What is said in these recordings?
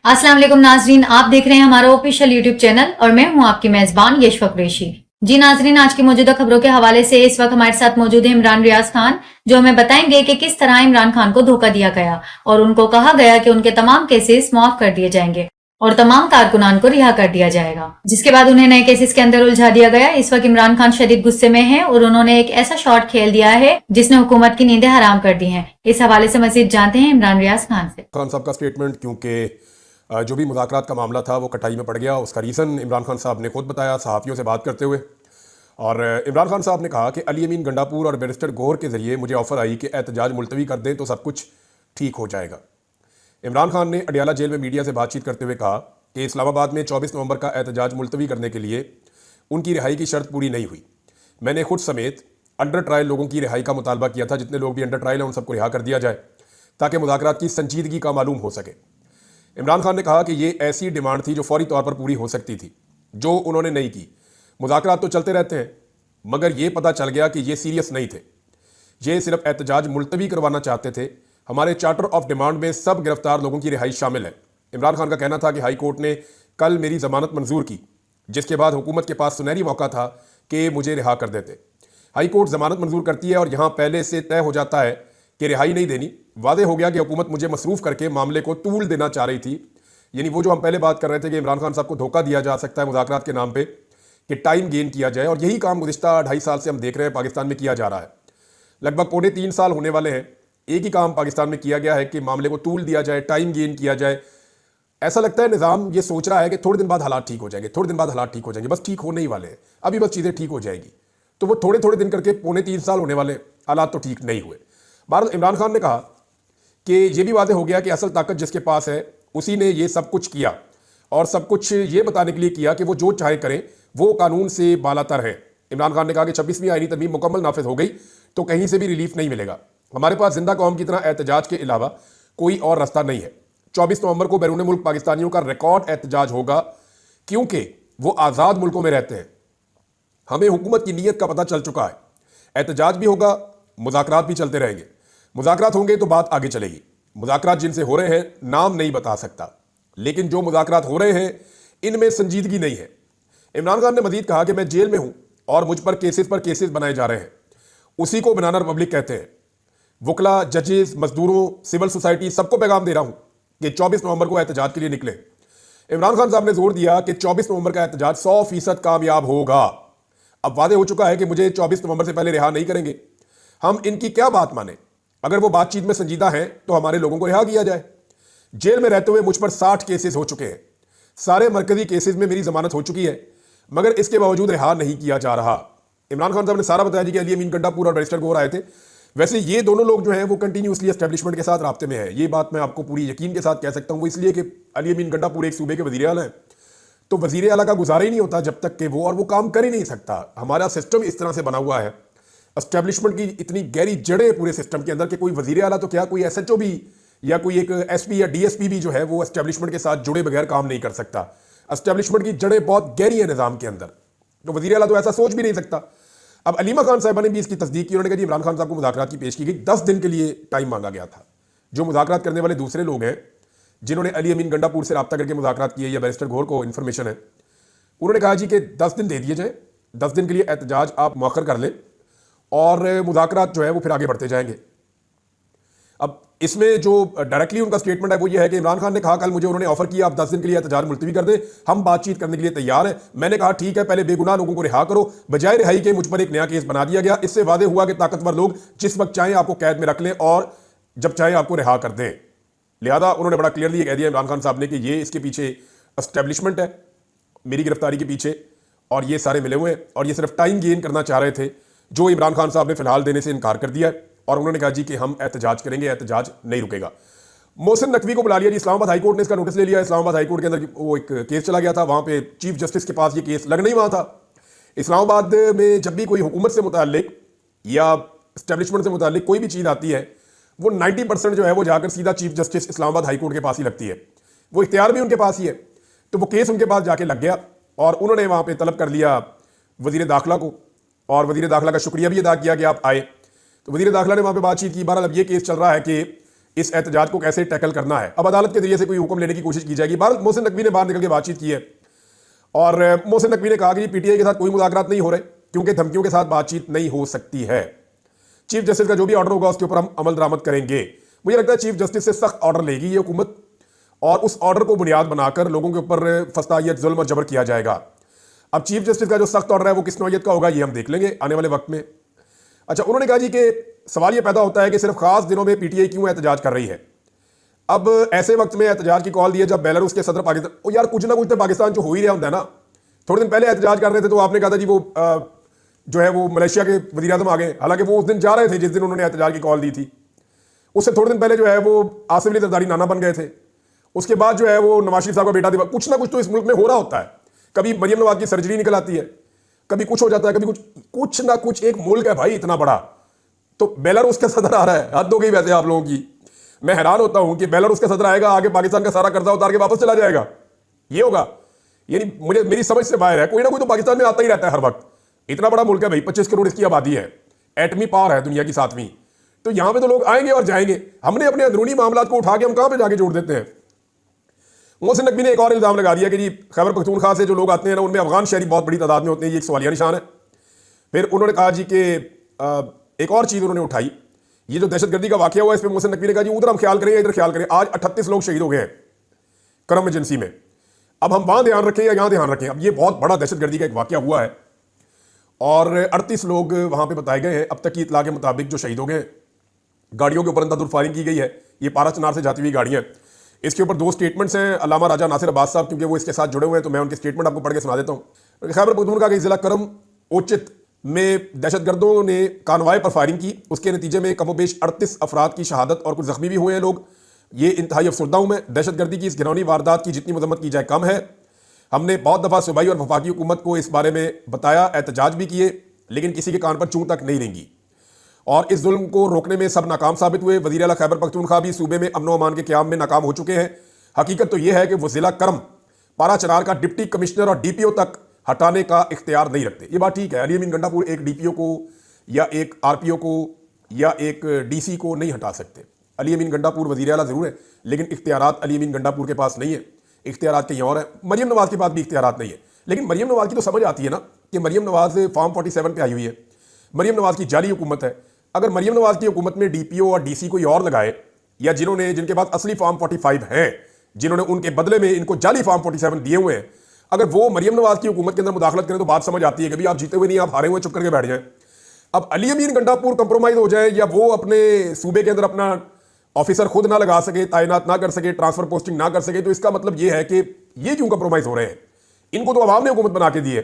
अस्सलाम वालेकुम नाजरीन, आप देख रहे हैं हमारा ऑफिशियल यूट्यूब चैनल और मैं हूं आपकी मेजबान यशफा कुरैशी। जी नाजरीन, आज की मौजूदा खबरों के हवाले से इस वक्त हमारे साथ मौजूद है इमरान रियाज खान, जो हमें बताएंगे कि किस तरह इमरान खान को धोखा दिया गया और उनको कहा गया कि उनके तमाम केसेस माफ कर दिए जाएंगे और तमाम कारकुनान को रिहा कर दिया जाएगा, जिसके बाद उन्हें नए केसेस के अंदर उलझा दिया गया। इस वक्त इमरान खान शदीद गुस्से में हैं और उन्होंने एक ऐसा शॉट खेल दिया है जिसने हुकूमत की नींदें हराम कर दी हैं। इस हवाले से मजीद जानते हैं इमरान रियाज खान से। खान साहब का स्टेटमेंट, क्योंकि जो भी मुज़ाकरात का मामला था वो कटाई में पड़ गया। उसका रीज़न इमरान खान साहब ने खुद बताया सहाफ़ियों से बात करते हुए। और इमरान खान साहब ने कहा कि अली अमीन गंडापुर और बैरिस्टर गौहर के ज़रिए मुझे ऑफ़र आई कि एहतजाज मुलतवी कर दें तो सब कुछ ठीक हो जाएगा। इमरान खान ने अडियाला जेल में मीडिया से बातचीत करते हुए कहा कि इस्लामाबाद में 24 नवंबर का एहतजाज मुलतवी करने के लिए उनकी रिहाई की शर्त पूरी नहीं हुई। मैंने खुद समेत अंडर ट्रायल लोगों की रिहाई का मुतालबा किया था। जितने लोग भी अंडर ट्रायल हैं उन सबको रिहा कर दिया जाए ताकि मुज़ाकरात की संजीदगी का मालूम हो सके। इमरान खान ने कहा कि ये ऐसी डिमांड थी जो फौरी तौर पर पूरी हो सकती थी, जो उन्होंने नहीं की। मुज़ाकरात तो चलते रहते हैं, मगर ये पता चल गया कि ये सीरियस नहीं थे, ये सिर्फ एहतजाज मुलतवी करवाना चाहते थे। हमारे चार्टर ऑफ डिमांड में सब गिरफ्तार लोगों की रिहाई शामिल है। इमरान खान का कहना था कि हाई कोर्ट ने कल मेरी जमानत मंजूर की, जिसके बाद हुकूमत के पास सुनहरी मौका था कि मुझे रिहा कर देते। हाई कोर्ट जमानत मंजूर करती है और यहाँ पहले से तय हो जाता है कि रिहाई नहीं देनी। वादे हो गया कि हुकूमत मुझे मसरूफ़ करके मामले को तूल देना चाह रही थी। यानी वो जो हम पहले बात कर रहे थे कि इमरान खान साहब को धोखा दिया जा सकता है मुज़ाकरात के नाम पे कि टाइम गेन किया जाए, और यही काम गुज़िश्ता 2.5 साल से हम देख रहे हैं पाकिस्तान में किया जा रहा है। लगभग 2.25 साल होने वाले हैं, एक ही काम पाकिस्तान में किया गया है कि मामले को तूल दिया जाए, टाइम गेन किया जाए। ऐसा लगता है निज़ाम ये सोच रहा है कि थोड़े दिन बाद हालात ठीक हो जाएंगे, थोड़े दिन बाद हालात ठीक हो जाएंगे, बस ठीक होने ही वाले हैं, अभी बस चीज़ें ठीक हो जाएगी। तो वो थोड़े थोड़े दिन करके 2.25 साल होने वाले, हालात तो ठीक नहीं हुए। बहरहाल इमरान खान ने कहा कि ये भी वादे हो गया कि असल ताकत जिसके पास है उसी ने ये सब कुछ किया, और सब कुछ ये बताने के लिए किया कि वो जो चाहे करें, वो कानून से बालातर है। इमरान खान ने कहा कि 26वीं आईनी तरमीम मुकम्मल नाफिज हो गई तो कहीं से भी रिलीफ नहीं मिलेगा। हमारे पास जिंदा कौम की तरह एहतजाज के अलावा कोई और रास्ता नहीं है। 24 नवंबर को बैरून मुल्क पाकिस्तानियों का रिकॉर्ड एहतजाज होगा, क्योंकि वो आज़ाद मुल्कों में रहते हैं। हमें हुकूमत की नीयत का पता चल चुका है। एहतजाज भी होगा, मुज़ाकरात भी चलते रहेंगे। मुज़ाकरात होंगे तो बात आगे चलेगी। मुज़ाकरात जिनसे हो रहे हैं नाम नहीं बता सकता, लेकिन जो मुज़ाकरात हो रहे हैं इनमें संजीदगी नहीं है। इमरान खान ने मजीद कहा कि मैं जेल में हूं और मुझ पर केसेस बनाए जा रहे हैं। उसी को बनाना रिपब्लिक कहते हैं। वकला, जजेस, मजदूरों, सिविल सोसाइटी सबको पैगाम दे रहा हूं कि 24 नवंबर को एहतजाज के लिए निकले। इमरान खान साहब ने जोर दिया कि 24 नवंबर का एहतजाज 100% कामयाब होगा। अब वादे हो चुका है कि मुझे 24 नवंबर से पहले रिहा नहीं करेंगे। हम इनकी क्या बात माने? अगर वो बातचीत में संजीदा हैं तो हमारे लोगों को रिहा किया जाए। जेल में रहते हुए मुझ पर 60 केसेस हो चुके हैं। सारे मरकजी केसेस में मेरी जमानत हो चुकी है, मगर इसके बावजूद रिहा नहीं किया जा रहा। इमरान खान साहब ने सारा बताया जी कि अली अमीन गंडापुर और बैरिस्टर गौहर आए थे। वैसे ये दोनों लोग जो हैं वो कंटिन्यूसली एस्टेब्लिशमेंट के साथ राब्ते में है। ये बात मैं आपको पूरी यकीन के साथ कह सकता हूँ। वो इसलिए कि अली अमीन गंडापुर एक सूबे के वज़ीर आला हैं, तो वज़ीर आला का गुजारा ही नहीं होता जब तक कि वो काम कर ही नहीं सकता। हमारा सिस्टम इस तरह से बना हुआ है, एस्टेब्लिशमेंट की इतनी गहरी जड़ें पूरे सिस्टम के अंदर कि कोई वज़ीर आला तो क्या, कोई SHO भी या कोई एक SP या DSP भी जो है वो एस्टेब्लिशमेंट के साथ जुड़े बगैर काम नहीं कर सकता। एस्टेब्लिशमेंट की जड़ें बहुत गहरी है निज़ाम के अंदर, तो वज़ीर आला तो ऐसा सोच भी नहीं सकता। अब अलीमा खान साहिबा ने भी इसकी तस्दीक की। उन्होंने कहा जी इमरान खान साहब को मुज़ाकरात की पेश की गई, 10 दिन के लिए टाइम मांगा गया था। जो मुज़ाकरात करने वाले दूसरे लोग हैं जिन्होंने अली अमीन गंडापुर से रब्ता करके मुज़ाकरात किए या बैरिस्टर गौहर को इन्फॉर्मेशन है, उन्होंने कहा जी कि 10 दिन दे दिए जाए, 10 दिन के लिए एहतजाज आप मौखर कर लें और मुज़ाकरात जो है वो फिर आगे बढ़ते जाएंगे। अब इसमें जो डायरेक्टली उनका स्टेटमेंट है वो ये है कि इमरान खान ने कहा कल मुझे उन्होंने ऑफर किया आप 10 दिन के लिए एहतजाज मुलतवी कर दें, हम बातचीत करने के लिए तैयार हैं। मैंने कहा ठीक है, पहले बेगुनाह लोगों को रिहा करो। बजाय रिहाई के मुझ पर एक नया केस बना दिया गया। इससे वादे हुआ कि ताकतवर लोग जिस वक्त चाहें आपको कैद में रख लें और जब चाहें आपको रिहा कर दें। लिहाजा उन्होंने बड़ा क्लियरली कह दिया इमरान खान साहब ने कि ये इसके पीछे एस्टेब्लिशमेंट है, मेरी गिरफ्तारी के पीछे, और ये सारे मिले हुए हैं और ये सिर्फ टाइम गेन करना चाह रहे थे, जो इमरान खान साहब ने फिलहाल देने से इनकार कर दिया है। और उन्होंने कहा जी कि हम एहतजाज करेंगे, एहतजाज नहीं रुकेगा। मोहसिन नकवी को बुला लिया जी। इस्लामाबाद हाई कोर्ट ने इसका नोटिस ले लिया। इस्लामाबाद हाई कोर्ट के अंदर वो एक केस चला गया था, वहाँ पे चीफ जस्टिस के पास ये केस लगना ही वहाँ था। इस्लामाबाद में जब भी कोई हुकूमत से मुताल्लिक या एस्टेब्लिशमेंट से मुताल्लिक कोई भी चीज़ आती है, वो 90% जो है वो जाकर सीधा chief justice Islamabad high court के पास ही लगती है। वो इख्तियार भी उनके पास ही है। तो वो केस उनके पास जाके लग गया और उन्होंने वहाँ पर तलब कर लिया वज़ीर दाखिला को, और वज़ीर दाखिला का शुक्रिया भी अदा किया कि आप आए। तो वज़ीर दाखिला ने वहाँ पे बातचीत की। बहरहाल अब ये केस चल रहा है कि इस एहतजाज को कैसे टैकल करना है। अब अदालत के जरिए से कोई हुक्म लेने की कोशिश की जाएगी। भारत मोहसिन नकवी ने बाहर निकल के बातचीत की है और मोहसिन नकवी ने कहा कि पीटीआई के साथ कोई मुज़ाकरात नहीं हो रहे क्योंकि धमकियों के साथ बातचीत नहीं हो सकती है। चीफ जस्टिस का जो भी ऑर्डर होगा उसके ऊपर हम अमल दरामद करेंगे। मुझे लगता है चीफ जस्टिस से सख्त ऑर्डर लेगी ये हुकूमत और उस ऑर्डर को बुनियाद बनाकर लोगों के ऊपर फसादियत, जुल्म और जबर किया जाएगा। अब चीफ जस्टिस का जो सख्त ऑर्डर है वो किस नौयत का होगा ये हम देख लेंगे आने वाले वक्त में। अच्छा, उन्होंने कहा जी कि सवाल ये पैदा होता है कि सिर्फ खास दिनों में पीटीआई क्यों एहतजाज कर रही है। अब ऐसे वक्त में एहतजाज की कॉल दी है जब बेलारूस के सदर पाकिस्तान, ओ यार कुछ ना कुछ तो पाकिस्तान जो हो ही रहा होता है ना। थोड़े दिन पहले एहतजाज कर रहे थे तो आपने कहा था जी वो जो है वो मलेशिया के वज़ीर आज़म आ गए, हालांकि वो उस दिन जा रहे थे जिस दिन उन्होंने एहतजाज की कॉल दी थी। उससे थोड़े दिन पहले जो है वो आसिफ अली जरदारी नाना बन गए थे। उसके बाद जो है वो नवाज शरीफ साहब का बेटा दिवा। कुछ ना कुछ तो इस मुल्क में हो रहा होता है। कभी मरियम नवाज की सर्जरी निकल आती है, कभी कुछ हो जाता है, कभी कुछ ना कुछ। एक मुल्क है भाई इतना बड़ा, तो बेलारूस का सदर आ रहा है। हद हो गई वैसे आप लोगों की। मैं हैरान होता हूं कि बेलारूस का सदर आएगा, आगे पाकिस्तान का सारा कर्जा उतार के वापस चला जाएगा। ये होगा, यानी मुझे मेरी समझ से बाहर है। कोई ना कोई तो पाकिस्तान में आता ही रहता है हर वक्त। इतना बड़ा मुल्क है भाई, 25 करोड़ इसकी आबादी है, एटमी पावर है दुनिया की 7वीं। तो यहां पे तो लोग आएंगे और जाएंगे। हमने अपने अंदरूनी मामला को उठा के हम कहां पे जाके जोड़ देते हैं। मोहसिन नकवी ने एक और इल्जाम लगा दिया कि जी खैबर पख्तूनख्वा से जो लोग आते हैं ना उनमें अफगान शहरी बहुत बड़ी तादाद में होते हैं। ये एक सवालिया निशान है। फिर उन्होंने कहा जी कि एक और चीज़ उन्होंने उठाई, ये जो दहशतगर्दी का वाकया हुआ इस पर मोहसिन नकवी ने कहा जी उधर हम ख्याल करें इधर ख्याल करें। आज 38 लोग शहीद हो गए हैं करम एजेंसी में। अब हम वहां ध्यान रखें या यहाँ ध्यान रखें। अब ये बहुत बड़ा दहशतगर्दी का एक वाकया हुआ है और 38 लोग वहां पे बताए गए हैं अब तक की इतला के मुताबिक जो शहीद हो गए। गाड़ियों के ऊपर अंधाधुंध फायरिंग की गई है। ये पारा चनार से जाती हुई गाड़ियां। इसके ऊपर 2 स्टेटमेंट्स हैं अल्लामा राजा नासिर अब्बास साहब, क्योंकि वो इसके साथ जुड़े हुए हैं तो मैं उनके स्टेटमेंट आपको पढ़ के सुना देता हूँ। खैबर पख्तूनख्वा के जिला करम ओचित में दहशतगर्दों ने कानवाय पर फायरिंग की। उसके नतीजे में कमोबेश 38 अफराद की शहादत और कुछ जख्मी भी हुए हैं लोग। ये इंतहाई अफसरदा हूं मैं। दहशतगर्दी की इस घिनौनी वारदात की जितनी मजम्मत की जाए कम है। हमने बहुत दफ़ा सूबाई और वफाकी हुकूमत को इस बारे में बताया, एहतजाज भी किए, लेकिन किसी के कान पर चूं तक नहीं रेंगी और इस जुल्म को रोकने में सब नाकाम साबित हुए। वज़ीर आला खैबर पख्तूनख्वा भी सूबे में अमन व अमान के क़याम में नाकाम हो चुके हैं। हकीकत तो यह है कि वो ज़िला करम पारा चनार का डिप्टी कमिश्नर और डीपीओ तक हटाने का इख्तियार नहीं रखते। ये बात ठीक है, अली अमीन गंडापुर एक डीपीओ को या एक आरपीओ को या एक डीसी को नहीं हटा सकते। अली अमीन गंडापुर वज़ीर आला ज़रूर है, लेकिन इख्तियारात अली अमीन गंडापुर के पास नहीं है। इख्तियारात कहीं और है। मरियम नवाज़ के पास भी इख्तियारात नहीं है। लेकिन मरियम नवाज़ की तो समझ आती है ना कि मरियम नवाज़ फॉर्म 47 पे आई हुई है। मरियम नवाज़ की जाली हुकूमत है। अगर मरियम नवाज़ की हुकूमत में डीपीओ और डीसी कोई और लगाए या जिनके पास असली फॉर्म 45 है, जिन्होंने उनके बदले में इनको जाली फॉर्म 47 दिए हुए हैं, अगर वो मरियम नवाज़ की हुकूमत के अंदर मुदाखलत करें तो बात समझ आती है कि भाई आप जीते हुए नहीं, आप हारे हुए चुप करके बैठ जाएं। अब अली अमीन गंडापुर कंप्रोमाइज हो जाए या वो अपने सूबे के अंदर अपना ऑफिसर खुद ना लगा सके, तैनात ना कर सके, ट्रांसफर पोस्टिंग ना कर सके, तो इसका मतलब ये है कि ये क्यों कंप्रोमाइज हो रहे हैं। इनको तो अवाम ने हुकूमत बना के दी है,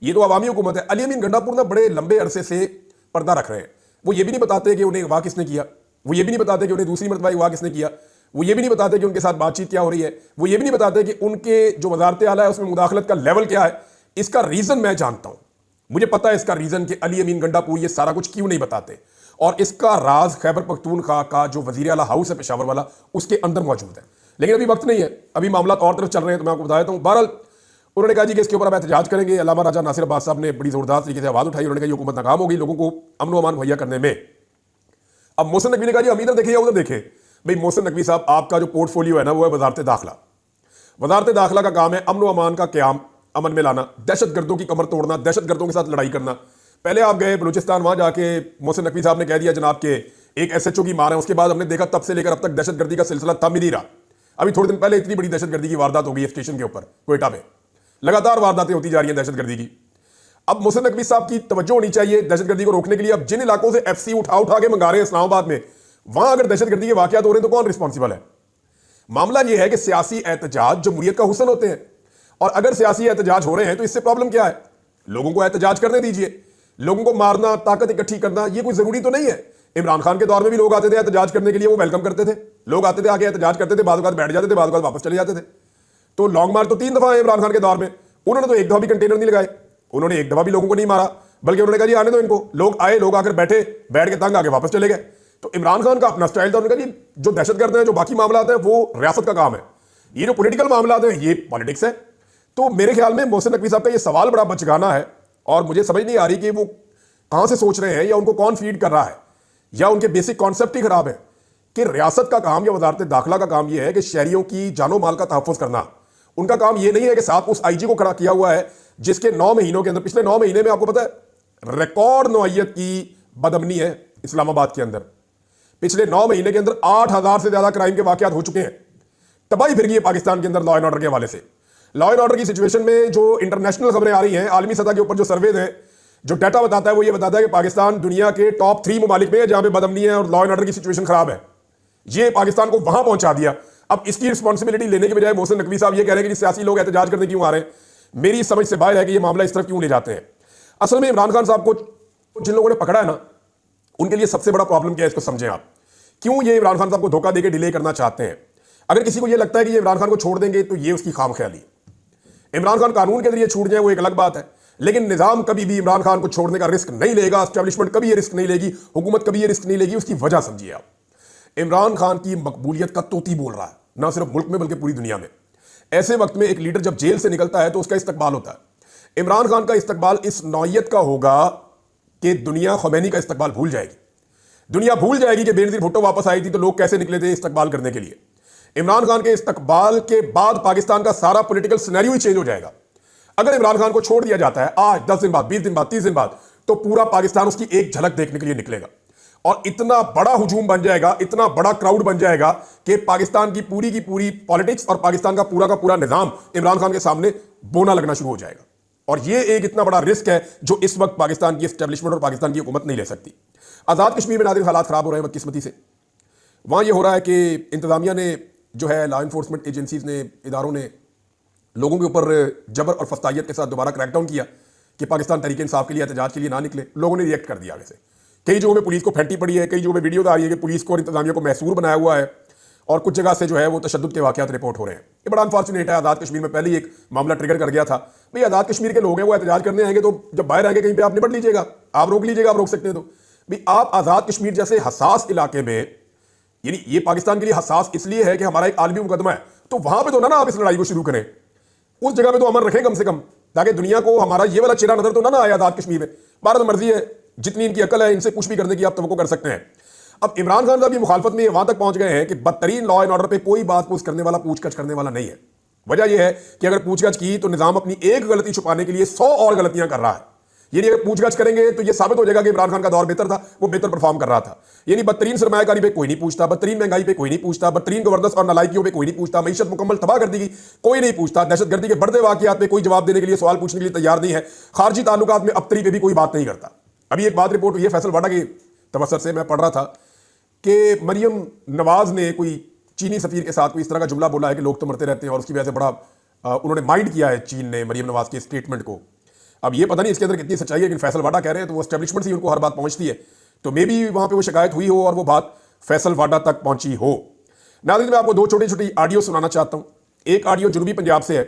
ये तो अवामी हुकूमत है। अली अमीन गंडापुर ना बड़े लंबे अरसे से पर्दा रख रहे हैं। वो ये भी नहीं बताते कि उन्हें अगवा किसने किया, वो ये भी नहीं बताते कि उन्हें दूसरी मरतबा अगवा किसने किया, वो ये भी नहीं बताते कि उनके साथ बातचीत क्या हो रही है, वो ये भी नहीं बताते कि उनके जो वजारत आला है उसमें मुदाखलत का लेवल क्या है। इसका रीज़न मैं जानता हूं, मुझे पता है इसका रीज़न कि अली अमीन गंडापुर ये सारा कुछ क्यों नहीं बताते। और इसका राज खैबर पख्तूनख्वा का जो वज़ीर आला हाउस है पेशावर वाला, उसके अंदर मौजूद है। लेकिन अभी वक्त नहीं है, अभी मामला और तरफ चल रहे हैं, तो मैं आपको बता देता हूँ। बहरहाल उन्होंने कहा जी कि इसके ऊपर अब एहतजाज करेंगे। अल्लामा राजा नासिर अब्बास साहब ने बड़ी ज़ोरदार तरीके से आवाज़ उठाई। उन्होंने कहा ये हुकूमत नाकाम हो गई लोगों को अमन व अमान मुहैया करने में। अब मोहसिन नकवी ने कहा जी हम इधर देखें या उधर देखें। भाई मोहसिन नकवी साहब, आपका जो पोर्टफोलियो है ना वो है वजारत दाखिला। वजारत दाखिला का काम है अमन व अमान का क़याम, अमन में लाना, दहशतगर्दों की कमर तोड़ना, दहशतगर्दों के साथ लड़ाई करना। पहले आप गए बलूचिस्तान, वहां जाके मोहसिन नकवी साहब ने कह दिया जनाब के एक SHO की मार है। उसके बाद हमने देखा तब से लेकर अब तक दहशतगर्दी का सिलसिला थम ही नहीं रहा। अभी थोड़े दिन पहले इतनी बड़ी दहशतगर्दी की वारदात हो गई है स्टेशन के ऊपर कोयटा में। लगातार वारदातें होती जा रही हैं दहशतगर्दी की। अब मोहसिन नकवी साहब की तवज्जो होनी चाहिए दहशतगर्दी को रोकने के लिए। अब जिन इलाकों से FC उठा के मंगा रहे हैं इस्लामाबाद में, वहां अगर दहशतगर्दी के वाकयात हो रहे हैं तो कौन रिस्पॉन्सिबल है। मामला यह है कि सियासी एहतजाज जमहूरियत का हुस्न होते हैं, और अगर सियासी एहतजाज हो रहे हैं तो इससे प्रॉब्लम क्या है। लोगों को एहतजाज करने दीजिए। लोगों को मारना, ताकत इकट्ठी करना, ये कोई जरूरी तो नहीं है। इमरान खान के दौर में भी लोग आते थे एहतजाज करने के लिए, वो वेलकम करते थे। लोग आते थे, आके एहतजाज करते थे, बाद बैठ जाते थे, बाद वापस चले जाते थे। तो लॉन्ग मार्च तो 3 दफा है इमरान खान के दौर में। उन्होंने तो एक दफा भी कंटेनर नहीं लगाए, उन्होंने एक दफा भी लोगों को नहीं मारा, बल्कि उन्होंने कहा जी आने दो इनको। लोग आए, लोग आकर बैठे, बैठ के तंग आके वापस चले गए। तो इमरान खान का अपना स्टाइल था। उन्होंने कहा जी जो दहशतगर्द हैं, जो बाकी मामला हैं, वो रियासत का काम है, ये जो पॉलिटिकल मामला हैं ये पॉलिटिक्स है। तो मेरे ख्याल में मोहसिन नकवी साहब का ये सवाल बड़ा बचगाना है, और मुझे समझ नहीं आ रही कि वो कहां से सोच रहे हैं, या उनको कौन फीड कर रहा है, या उनके बेसिक कॉन्सेप्ट ही खराब है। कि रियासत का काम या वजारत दाखिला का काम यह है कि शहरियों की जानो माल का तहफ़्फ़ुज़ करना। उनका काम यह नहीं है कि साथ उस आईजी को खड़ा किया हुआ है जिसके 9 महीनों के अंदर, पिछले 9 महीने में आपको पता है रिकॉर्ड नौइयत की बदअमनी है इस्लामाबाद के अंदर। पिछले 9 महीने के अंदर 8,000 से ज्यादा क्राइम के वाकयात हो चुके हैं। तबाही फिर गई है पाकिस्तान के अंदर लॉ एंड ऑर्डर के हवाले से। लॉ एंड ऑर्डर की सिचुएशन में जो इंटरनेशनल खबरें आ रही हैं, आलमी सतह के ऊपर जो सर्वे हैं, जो डाटा बताता है वो ये बताता है कि पाकिस्तान दुनिया के टॉप 3 ममालिक में है जहां पे बदअमनी है और लॉ एंड ऑर्डर की सिचुएशन खराब है। ये पाकिस्तान को वहां पहुंचा दिया। अब इसकी रिस्पॉन्सिबिलिटी लेने के बजाय मोहसिन नकवी साहब ये कह रहे हैं कि सियासी लोग एहतजाज करने क्यों आ रहे हैं। मेरी समझ से बाहर है कि ये मामला इस तरफ क्यों ले जाते हैं। असल में इमरान खान साहब को जिन लोगों ने पकड़ा है ना, उनके लिए सबसे बड़ा प्रॉब्लम क्या है, इसको समझें आप। क्यों ये इमरान खान साहब को धोखा देकर डिले करना चाहते हैं। अगर किसी को ये लगता है कि ये इमरान खान को छोड़ देंगे तो ये उसकी खामख्याली। इमरान खान कानून के जरिए छूट जाए वो एक अलग बात है, लेकिन निजाम कभी भी इमरान खान को छोड़ने का रिस्क नहीं लेगा। एस्टेब्लिशमेंट कभी ये रिस्क नहीं लेगी, हुकूमत कभी ये रिस्क नहीं लेगी। उसकी वजह समझिए आप। इमरान खान की मकबूलियत का तोती बोल रहा है, ना सिर्फ मुल्क में बल्कि पूरी दुनिया में। ऐसे वक्त में एक लीडर जब जेल से निकलता है तो उसका इस्तकबाल होता है। इमरान खान का इस्तकबाल इस नौइयत का होगा कि दुनिया खुमैनी का इस्तकबाल भूल जाएगी। दुनिया भूल जाएगी कि बेनजीर भुट्टो वापस आई थी तो लोग कैसे निकले थे इस्तकबाल करने के लिए। इमरान खान के इस्तकबाल के बाद पाकिस्तान का सारा पॉलिटिकल सिनेरियो ही चेंज हो जाएगा। अगर इमरान खान को छोड़ दिया जाता है आज 10 दिन बाद, 20 दिन बाद, 30 दिन बाद, तो पूरा पाकिस्तान उसकी एक झलक देखने के लिए निकलेगा और इतना बड़ा हुजूम बन जाएगा, इतना बड़ा क्राउड बन जाएगा कि पाकिस्तान की पूरी पॉलिटिक्स और पाकिस्तान का पूरा निजाम इमरान खान के सामने बोना लगना शुरू हो जाएगा। और ये एक इतना बड़ा रिस्क है जो इस वक्त पाकिस्तान की एस्टेब्लिशमेंट और पाकिस्तान की हुकूमत नहीं ले सकती। आज़ाद कश्मीर में नाज़रीन हालात खराब हो रहे हैं बदकिस्मती से। वहां ये हो रहा है कि इंतजामिया ने जो है, लॉ इन्फोर्समेंट एजेंसीज ने, इदारों ने लोगों के ऊपर जबर और फस्तायत के साथ दोबारा क्रैकडाउन किया कि पाकिस्तान तहरीक इंसाफ के लिए एहतजाज के लिए ना निकले। लोगों ने रिएक्ट कर दिया आगे से। कई जगहों में पुलिस को फेंटी पड़ी है, कई जगहों में वीडियो आ रही है कि पुलिस को और इंतजामिया को महसूर बनाया हुआ है और कुछ जगह से जो है वो तशद्दुद के वाकयात रिपोर्ट हो रहे हैं। ये बड़ा अनफॉर्चुनेट है। आज़ाद कश्मीर में पहले ही एक मामला ट्रिगर कर गया था। भाई आज़ाद कश्मीर के लोग हैं, वो एहतजाज करने आएंगे तो जब बाहर आएंगे कहीं पे आप निपट लीजिएगा, आप रोक लीजिएगा, आप रोक सकते हैं तो। भाई आप आज़ाद कश्मीर जैसे हसास इलाके में, यानी ये पाकिस्तान के लिए हसास इसलिए है कि हमारा एक आलमी मुकदमा है, तो वहां पे तो ना आप इस लड़ाई को शुरू करें। उस जगह पे तो अमन रखें कम से कम, ताकि दुनिया को हमारा ये वाला चेहरा नजर तो ना आए आज़ाद कश्मीर में। भारत मर्जी है, जितनी इनकी अकल है इनसे कुछ भी करने की आप तवक्को कर सकते हैं। अब इमरान खान साहब की मुखालफत में वहां तक पहुंच गए हैं कि बदतरीन लॉ एंड ऑर्डर पे कोई बात पूछ करने वाला, पूछगछ करने वाला नहीं है। वजह यह है कि अगर पूछगछ की तो निजाम अपनी एक गलती छुपाने के लिए 100 और गलतियां कर रहा है। यानी अगर पूछगछ करेंगे तो यह साबित हो जाएगा कि इमरान खान का दौर बेहतर था, वो बेहतर परफॉर्म कर रहा था। यानी बदतरीन सरमायाकारी पे कोई नहीं पूछता, बदतरीन महंगाई पे कोई नहीं पूछता, बदतरीन गवर्नेंस और नालायकियों पे कोई नहीं पूछता, मईशत मुकम्मल तबाह कर दी गई, कोई नहीं पूछता, दहशतगर्दी के बढ़ते वाकयात पे कोई जवाब देने के लिए, सवाल पूछने के लिए तैयार नहीं है, खारजी ताल्लुकात में अबतरी पे भी कोई बात नहीं करता। अभी एक बात रिपोर्ट हुई है फैसल वाडा की तवस्सुत से, मैं पढ़ रहा था कि मरियम नवाज ने कोई चीनी सफीर के साथ कोई इस तरह का जुमला बोला है कि लोग तो मरते रहते हैं और उसकी वजह से बड़ा उन्होंने माइंड किया है चीन ने मरियम नवाज के स्टेटमेंट को। अब ये पता नहीं इसके अंदर कितनी सच्चाई है, लेकिन फैसल वाडा कह रहे हैं तो वो एस्टेब्लिशमेंट से उनको हर बात पहुंचती है, तो मे बी वहां पे वो शिकायत हुई हो और वो बात फैसल वाडा तक पहुंची हो। नाज़रीन, मैं आपको 2 छोटी ऑडियो सुनाना चाहता हूं। एक ऑडियो जुनूबी पंजाब से है।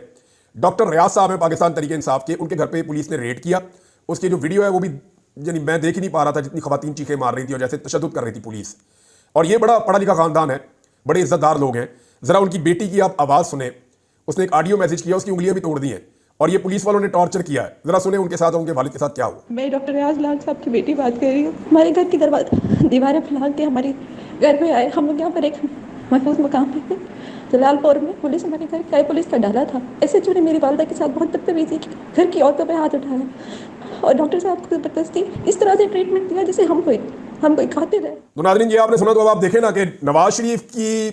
डॉक्टर रियाज साहब हैं पाकिस्तान तहरीक इंसाफ के, उनके घर पे पुलिस ने रेड किया। उसकी जो वीडियो है वो भी यानी मैं देख ही नहीं पा रहा था, जितनी खवातीन चीखें मार रही थी और जैसे तशद्दुद कर रही थी पुलिस। और ये बड़ा पढ़ा लिखा खानदान है, बड़े इज्जतदार लोग हैं। जरा उनकी बेटी की आप आवाज़ सुने। उसने एक ऑडियो मैसेज किया, उसकी उंगलियां भी तोड़ दी हैं और ये पुलिस वालों ने टॉर्चर किया है। जरा सुने उनके साथ, उनके वालिद के साथ क्या हुआ। मैं डॉक्टर रियाज लाल साहब की बेटी बात कर रही हूँ। हमारे घर की दीवारें फैला के हमारे घर में आए। हम लोग यहाँ पर एक महफूज मकाम पे जलालपुर में पुलिस हमारे घर के आए, पुलिस का डाला था। SHO ने मेरी वालदा के साथ बहुत बदतमीजी की, घर की औरतों पर हाथ उठाया और डॉक्टर साहब को ज़बरदस्ती इस तरह से ट्रीटमेंट दिया जैसे हम कोई खातिर है। तो नाज़रीन, ये आपने सुना, तो अब आप देखें ना कि नवाज शरीफ की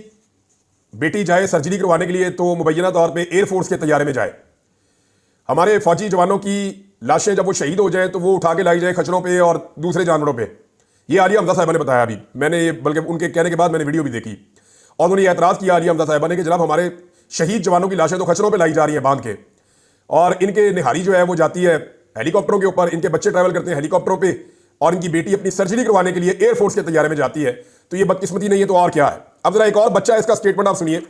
बेटी जाए सर्जरी करवाने के लिए तो मुबैना तौर पे एयरफोर्स के तैयारे में जाए। हमारे फौजी जवानों की लाशें जब वो शहीद हो जाए तो वो उठा के लाई जाए खच्चरों पे और दूसरे जानवरों पे। ये आलिया हमजा साहिबा ने बताया अभी, मैंने ये बल्कि उनके कहने के बाद मैंने वीडियो भी देखी और उन्होंने ये एतराज़ किया आलिया हमजा साहिबा ने कि जनाब हमारे शहीद जवानों की लाशें तो खच्चरों पे लाई जा रही हैं बांध के, और इनके निहारी जो है वो जाती है हेलीकॉप्टरों के ऊपर, इनके बच्चे ट्रैवल करते हैं हेलीकॉप्टरों पे और इनकी बेटी अपनी सर्जरी करवाने के लिए एयरफोर्स के तैयारे में जाती है। तो ये बदकिस्मती नहीं है तो और क्या है। अब जरा एक और बच्चा है, इसका स्टेटमेंट आप सुनिए।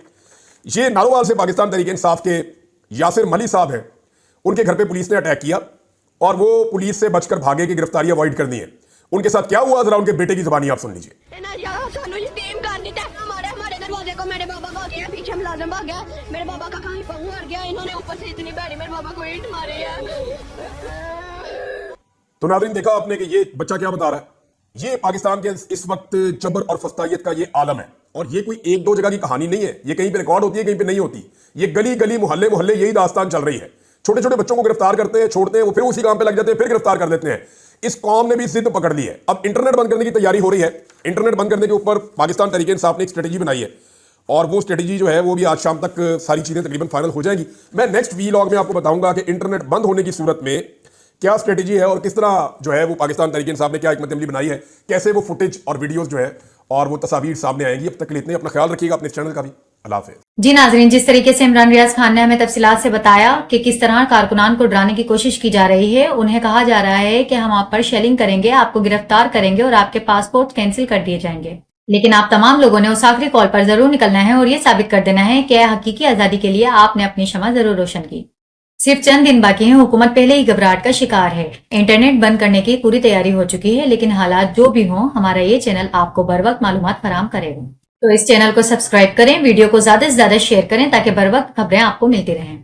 ये नारोवाल से पाकिस्तान तहरीक इंसाफ के यासिर मली साहब हैं, उनके घर पे पुलिस ने अटैक किया और वो पुलिस से बचकर भागे कि गिरफ्तारी अवॉइड करनी है। उनके साथ क्या हुआ, जरा उनके बेटे की जुबानी आप सुन लीजिए। मेरे बाबा को गया पीछे मुलाजिम भाग गया, मेरे बाबा का कहीं पहुंच मर गया, इन्होंने ऊपर से इतनी बड़ी मेरे बाबा को ईंट मारे है। तो नाज़रीन, देखा आपने कि ये बच्चा क्या बता रहा है। ये पाकिस्तान के इस वक्त जबर और फस्तायत का ये आलम है, और ये कोई एक दो जगह की कहानी नहीं है। ये कहीं पे रिकॉर्ड होती है, कहीं पे नहीं होती। ये गली गली मोहल्ले मोहल्ले यही दास्तान चल रही है। छोटे छोटे बच्चों को गिरफ्तार करते हैं, छोड़ते हैं, वो फिर उसी काम पे लग जाते हैं, फिर गिरफ्तार कर देते हैं। इस कौम ने भी जिद पकड़ ली है। अब इंटरनेट बंद करने की तैयारी हो रही है। इंटरनेट बंद करने के ऊपर पाकिस्तान तहरीक इंसाफ ने एक स्ट्रेटेजी बनाई है, और वो स्ट्रेटेजी जो है वो भी आज शाम तक सारी चीजें तकरीबन फाइनल हो जाएंगी। मैं नेक्स्ट वीलॉग में आपको बताऊंगा कि इंटरनेट बंद होने की सूरत में क्या स्ट्रेटेजी है, और किस तरह जो है वो पाकिस्तान तहरीक इंसाफ ने क्या हिकमत अमली बनाई है, कैसे वो फुटेज और वीडियोस जो है और वो तस्वीर सामने आएंगी। अब तक के लिए इतने, अपना ख्याल रखिएगा, अपने चैनल का भी। अल्लाह हाफिज़। जी नाजरीन, जिस तरीके से इमरान रियाज खान ने हमें तफसीलात से बताया कि किस तरह कारकुनान को डराने की कोशिश की जा रही है। उन्हें कहा जा रहा है कि हम आप पर शेलिंग करेंगे, आपको गिरफ्तार करेंगे और आपके पासपोर्ट कैंसिल कर दिए जाएंगे। लेकिन आप तमाम लोगों ने उस आखिरी कॉल पर जरूर निकलना है और ये साबित कर देना है कि हकीकी आजादी के लिए आपने अपनी शमा जरूर रोशन की। सिर्फ चंद दिन बाकी हैं, हुकूमत पहले ही घबराहट का शिकार है। इंटरनेट बंद करने की पूरी तैयारी हो चुकी है, लेकिन हालात जो भी हों, हमारा ये चैनल आपको बर वक्त मालूमात फराहम करेगा। तो इस चैनल को सब्सक्राइब करें, वीडियो को ज्यादा से ज्यादा शेयर करें ताकि बर वक्त खबरें आपको मिलती रहें।